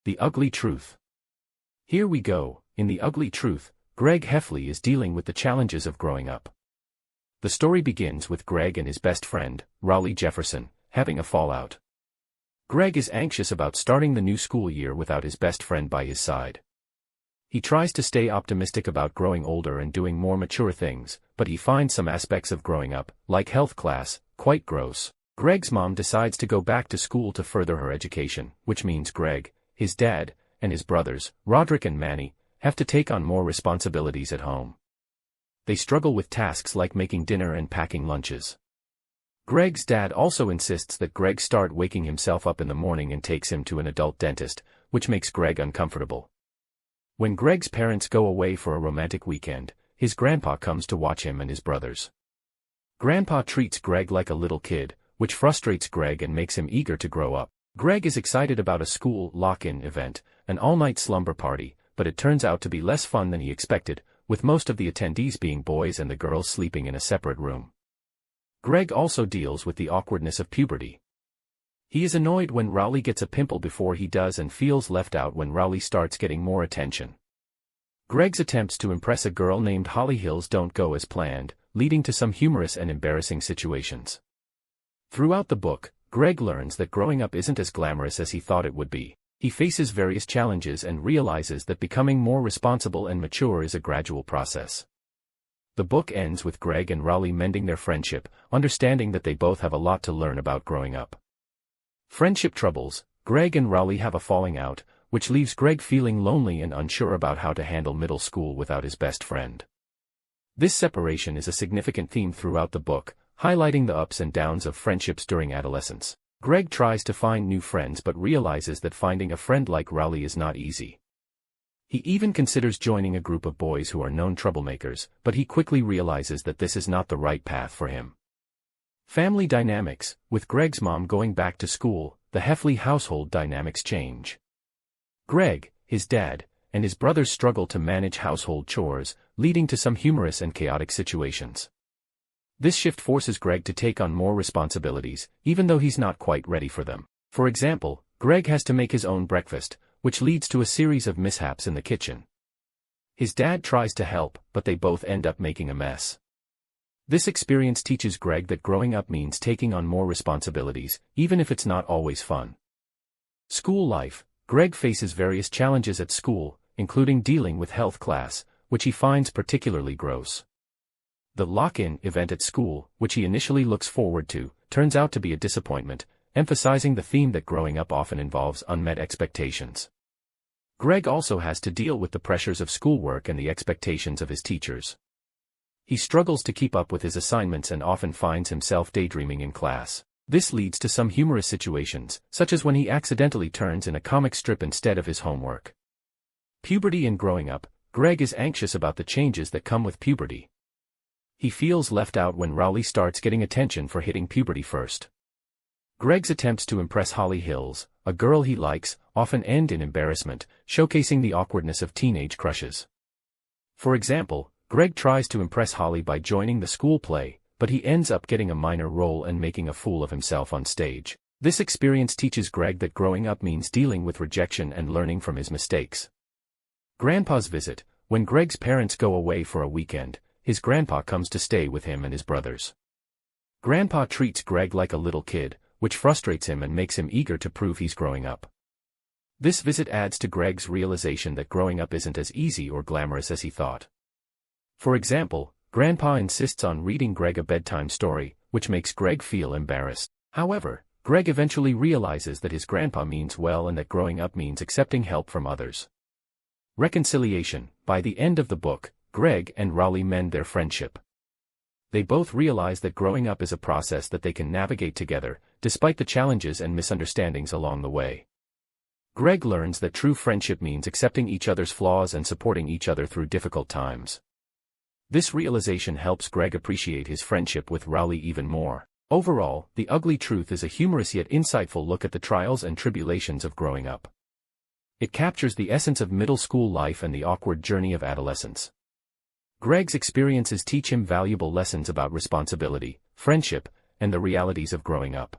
The Ugly Truth. Here we go. In The Ugly Truth, Greg Heffley is dealing with the challenges of growing up. The story begins with Greg and his best friend, Raleigh Jefferson, having a fallout. Greg is anxious about starting the new school year without his best friend by his side. He tries to stay optimistic about growing older and doing more mature things, but he finds some aspects of growing up, like health class, quite gross. Greg's mom decides to go back to school to further her education, which means Greg, his dad, and his brothers, Roderick and Manny, have to take on more responsibilities at home. They struggle with tasks like making dinner and packing lunches. Greg's dad also insists that Greg start waking himself up in the morning and takes him to an adult dentist, which makes Greg uncomfortable. When Greg's parents go away for a romantic weekend, his grandpa comes to watch him and his brothers. Grandpa treats Greg like a little kid, which frustrates Greg and makes him eager to grow up. Greg is excited about a school lock-in event, an all-night slumber party, but it turns out to be less fun than he expected, with most of the attendees being boys and the girls sleeping in a separate room. Greg also deals with the awkwardness of puberty. He is annoyed when Raleigh gets a pimple before he does and feels left out when Raleigh starts getting more attention. Greg's attempts to impress a girl named Holly Hills don't go as planned, leading to some humorous and embarrassing situations. Throughout the book, Greg learns that growing up isn't as glamorous as he thought it would be. He faces various challenges and realizes that becoming more responsible and mature is a gradual process. The book ends with Greg and Raleigh mending their friendship, understanding that they both have a lot to learn about growing up. Friendship troubles. Greg and Raleigh have a falling out, which leaves Greg feeling lonely and unsure about how to handle middle school without his best friend. This separation is a significant theme throughout the book, highlighting the ups and downs of friendships during adolescence. Greg tries to find new friends but realizes that finding a friend like Raleigh is not easy. He even considers joining a group of boys who are known troublemakers, but he quickly realizes that this is not the right path for him. Family dynamics. With Greg's mom going back to school, the Heffley household dynamics change. Greg, his dad, and his brothers struggle to manage household chores, leading to some humorous and chaotic situations. This shift forces Greg to take on more responsibilities, even though he's not quite ready for them. For example, Greg has to make his own breakfast, which leads to a series of mishaps in the kitchen. His dad tries to help, but they both end up making a mess. This experience teaches Greg that growing up means taking on more responsibilities, even if it's not always fun. School life. Greg faces various challenges at school, including dealing with health class, which he finds particularly gross. The lock-in event at school, which he initially looks forward to, turns out to be a disappointment, emphasizing the theme that growing up often involves unmet expectations. Greg also has to deal with the pressures of schoolwork and the expectations of his teachers. He struggles to keep up with his assignments and often finds himself daydreaming in class. This leads to some humorous situations, such as when he accidentally turns in a comic strip instead of his homework. Puberty and growing up. Greg is anxious about the changes that come with puberty. He feels left out when Raleigh starts getting attention for hitting puberty first. Greg's attempts to impress Holly Hills, a girl he likes, often end in embarrassment, showcasing the awkwardness of teenage crushes. For example, Greg tries to impress Holly by joining the school play, but he ends up getting a minor role and making a fool of himself on stage. This experience teaches Greg that growing up means dealing with rejection and learning from his mistakes. Grandpa's visit. When Greg's parents go away for a weekend, his grandpa comes to stay with him and his brothers. Grandpa treats Greg like a little kid, which frustrates him and makes him eager to prove he's growing up. This visit adds to Greg's realization that growing up isn't as easy or glamorous as he thought. For example, Grandpa insists on reading Greg a bedtime story, which makes Greg feel embarrassed. However, Greg eventually realizes that his grandpa means well and that growing up means accepting help from others. Reconciliation. By the end of the book, Greg and Raleigh mend their friendship. They both realize that growing up is a process that they can navigate together, despite the challenges and misunderstandings along the way. Greg learns that true friendship means accepting each other's flaws and supporting each other through difficult times. This realization helps Greg appreciate his friendship with Raleigh even more. Overall, The Ugly Truth is a humorous yet insightful look at the trials and tribulations of growing up. It captures the essence of middle school life and the awkward journey of adolescence. Greg's experiences teach him valuable lessons about responsibility, friendship, and the realities of growing up.